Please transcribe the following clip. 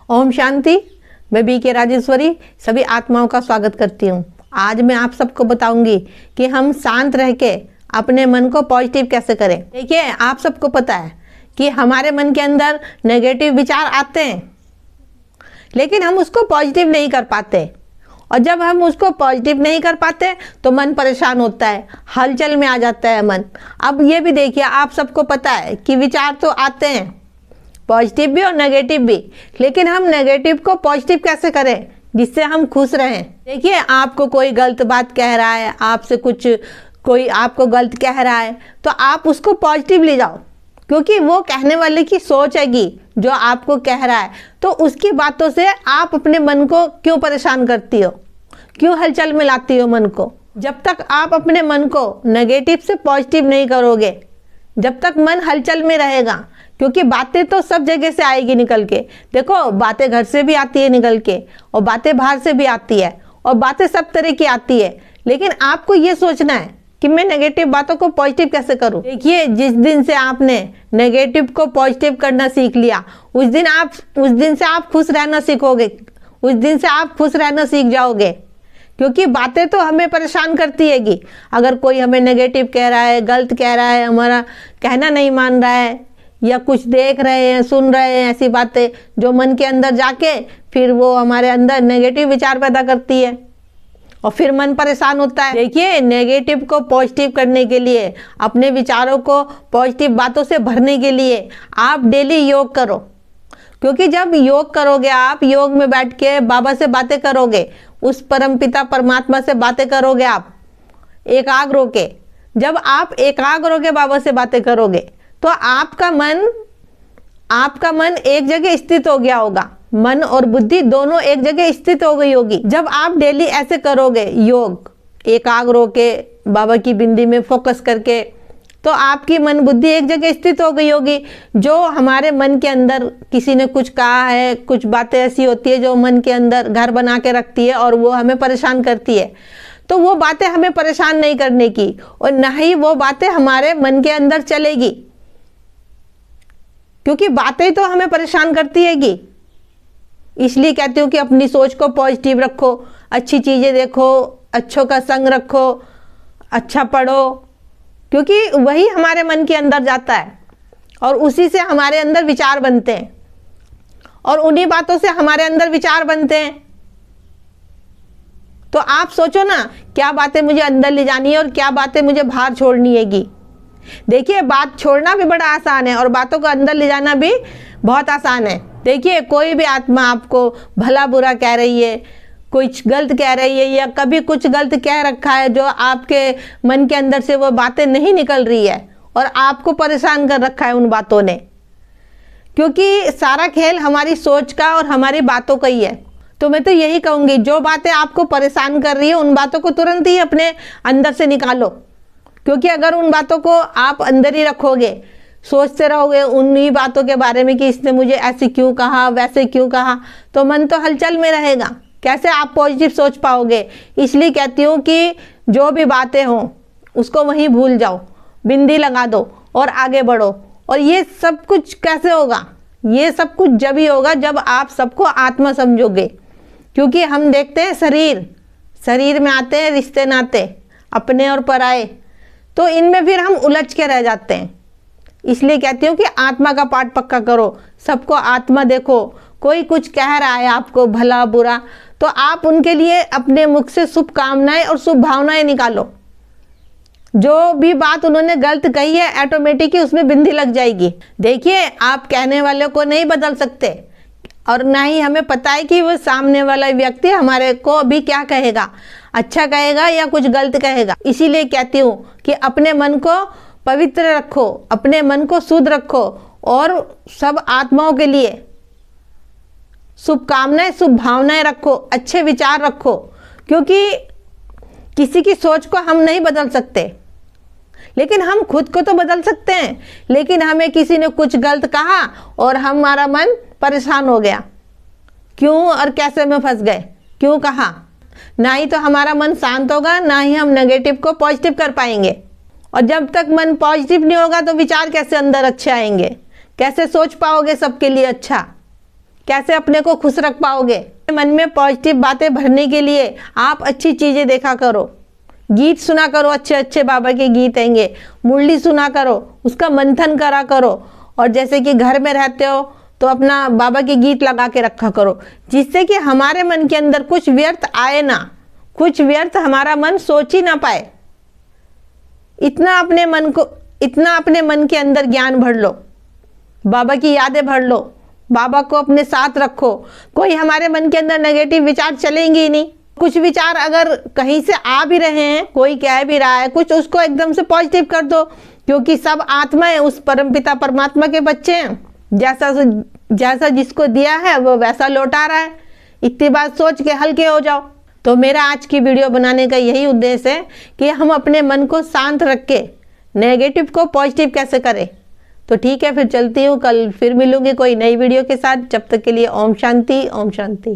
ओम शांति। मैं बी के राजेश्वरी सभी आत्माओं का स्वागत करती हूँ। आज मैं आप सबको बताऊंगी कि हम शांत रह के अपने मन को पॉजिटिव कैसे करें। देखिए, आप सबको पता है कि हमारे मन के अंदर नेगेटिव विचार आते हैं, लेकिन हम उसको पॉजिटिव नहीं कर पाते। और जब हम उसको पॉजिटिव नहीं कर पाते तो मन परेशान होता है, हलचल में आ जाता है मन। अब ये भी देखिए, आप सबको पता है कि विचार तो आते हैं, पॉजिटिव भी और नेगेटिव भी, लेकिन हम नेगेटिव को पॉजिटिव कैसे करें जिससे हम खुश रहें। देखिए, आपको कोई गलत बात कह रहा है, आपसे कोई आपको गलत कह रहा है, तो आप उसको पॉजिटिव ले जाओ, क्योंकि वो कहने वाले की सोच हैगी जो आपको कह रहा है। तो उसकी बातों से आप अपने मन को क्यों परेशान करती हो, क्यों हलचल में लाती हो मन को। जब तक आप अपने मन को नेगेटिव से पॉजिटिव नहीं करोगे, जब तक मन हलचल में रहेगा, क्योंकि बातें तो सब जगह से आएगी निकल के। देखो, बातें घर से भी आती है निकल के, और बातें बाहर से भी आती है, और बातें सब तरह की आती है। लेकिन आपको ये सोचना है कि मैं नेगेटिव बातों को पॉजिटिव कैसे करूं। देखिए, जिस दिन से आपने नेगेटिव को पॉजिटिव करना सीख लिया, उस दिन से आप खुश रहना सीखोगे, उस दिन से आप खुश रहना सीख जाओगे। क्योंकि बातें तो हमें परेशान करती हैगी। अगर कोई हमें नेगेटिव कह रहा है, गलत कह रहा है, हमारा कहना नहीं मान रहा है, या कुछ देख रहे हैं, सुन रहे हैं, ऐसी बातें जो मन के अंदर जाके फिर वो हमारे अंदर नेगेटिव विचार पैदा करती है, और फिर मन परेशान होता है। देखिए, नेगेटिव को पॉजिटिव करने के लिए, अपने विचारों को पॉजिटिव बातों से भरने के लिए आप डेली योग करो। क्योंकि जब योग करोगे, आप योग में बैठ के बाबा से बातें करोगे, उस परमपिता परमात्मा से बातें करोगे आप एकाग्र होके। जब आप एकाग्र होके बाबा से बातें करोगे तो आपका मन एक जगह स्थित हो गया होगा। मन और बुद्धि दोनों एक जगह स्थित हो गई होगी। जब आप डेली ऐसे करोगे योग, एकाग्र होके बाबा की बिंदी में फोकस करके, तो आपकी मन बुद्धि एक जगह स्थित हो गई होगी। जो हमारे मन के अंदर किसी ने कुछ कहा है, कुछ बातें ऐसी होती है जो मन के अंदर घर बना के रखती है और वो हमें परेशान करती है, तो वो बातें हमें परेशान नहीं करने की, और ना ही वो बातें हमारे मन के अंदर चलेगी, क्योंकि बातें तो हमें परेशान करती हैगी। इसलिए कहती हूँ कि अपनी सोच को पॉजिटिव रखो, अच्छी चीज़ें देखो, अच्छों का संग रखो, अच्छा पढ़ो, क्योंकि वही हमारे मन के अंदर जाता है और उसी से हमारे अंदर विचार बनते हैं, और उन्हीं बातों से हमारे अंदर विचार बनते हैं। तो आप सोचो ना, क्या बातें मुझे अंदर ले जानी है और क्या बातें मुझे बाहर छोड़नी हैगी। देखिए, बात छोड़ना भी बड़ा आसान है और बातों को अंदर ले जाना भी बहुत आसान है। देखिए, कोई भी आत्मा आपको भला बुरा कह रही है, कुछ गलत कह रही है, या कभी कुछ गलत कह रखा है जो आपके मन के अंदर से वो बातें नहीं निकल रही है, और आपको परेशान कर रखा है उन बातों ने। क्योंकि सारा खेल हमारी सोच का और हमारी बातों का ही है। तो मैं तो यही कहूँगी, जो बातें आपको परेशान कर रही है उन बातों को तुरंत ही अपने अंदर से निकालो। क्योंकि अगर उन बातों को आप अंदर ही रखोगे, सोचते रहोगे उन्हीं बातों के बारे में कि इसने मुझे ऐसे क्यों कहा, वैसे क्यों कहा, तो मन तो हलचल में रहेगा। कैसे आप पॉजिटिव सोच पाओगे। इसलिए कहती हूँ कि जो भी बातें हों उसको वहीं भूल जाओ, बिंदी लगा दो और आगे बढ़ो। और ये सब कुछ कैसे होगा? ये सब कुछ जब ही होगा जब आप सबको आत्मा समझोगे। क्योंकि हम देखते हैं शरीर में आते हैं रिश्ते नाते, अपने और पराए, तो इनमें फिर हम उलझ के रह जाते हैं। इसलिए कहती हूँ कि आत्मा का पाठ पक्का करो, सबको आत्मा देखो। कोई कुछ कह रहा है आपको भला बुरा, तो आप उनके लिए अपने मुख से शुभ कामनाएं और शुभ भावनाएं निकालो। जो भी बात उन्होंने गलत कही है, ऑटोमेटिक ही उसमें बिंदी लग जाएगी। देखिए, आप कहने वाले को नहीं बदल सकते, और ना ही हमें पता है कि वो सामने वाला व्यक्ति हमारे को अभी क्या कहेगा, अच्छा कहेगा या कुछ गलत कहेगा। इसीलिए कहती हूँ कि अपने मन को पवित्र रखो, अपने मन को शुद्ध रखो, और सब आत्माओं के लिए शुभकामनाएं, शुभ भावनाएं रखो, अच्छे विचार रखो। क्योंकि किसी की सोच को हम नहीं बदल सकते, लेकिन हम खुद को तो बदल सकते हैं। लेकिन हमें किसी ने कुछ गलत कहा और हमारा मन परेशान हो गया, क्यों और कैसे में फंस गए, क्यों कहा। ना ही तो हमारा मन शांत होगा, ना ही हम नेगेटिव को पॉजिटिव कर पाएंगे। और जब तक मन पॉजिटिव नहीं होगा तो विचार कैसे अंदर अच्छे आएंगे, कैसे सोच पाओगे सबके लिए अच्छा। कैसे अपने को खुश रख पाओगे? मन में पॉजिटिव बातें भरने के लिए आप अच्छी चीजें देखा करो, गीत सुना करो, अच्छे अच्छे बाबा के गीत आएंगे, मुरली सुना करो, उसका मंथन करा करो। और जैसे कि घर में रहते हो तो अपना बाबा के गीत लगा के रखा करो, जिससे कि हमारे मन के अंदर कुछ व्यर्थ आए ना, कुछ व्यर्थ हमारा मन सोच ही ना पाए। इतना अपने मन के अंदर ज्ञान भर लो, बाबा की यादें भर लो, बाबा को अपने साथ रखो। कोई हमारे मन के अंदर नेगेटिव विचार चलेंगे ही नहीं। कुछ विचार अगर कहीं से आ भी रहे हैं, कोई कह भी रहा है कुछ, उसको एकदम से पॉजिटिव कर दो, क्योंकि सब आत्माएं उस परमपिता परमात्मा के बच्चे हैं। जैसा जिसको दिया है वो वैसा लौटा रहा है। इतनी बात सोच के हल्के हो जाओ। तो मेरा आज की वीडियो बनाने का यही उद्देश्य है कि हम अपने मन को शांत रख के नेगेटिव को पॉजिटिव कैसे करें। तो ठीक है, फिर चलती हूँ, कल फिर मिलूंगी कोई नई वीडियो के साथ। जब तक के लिए ओम शांति, ओम शांति।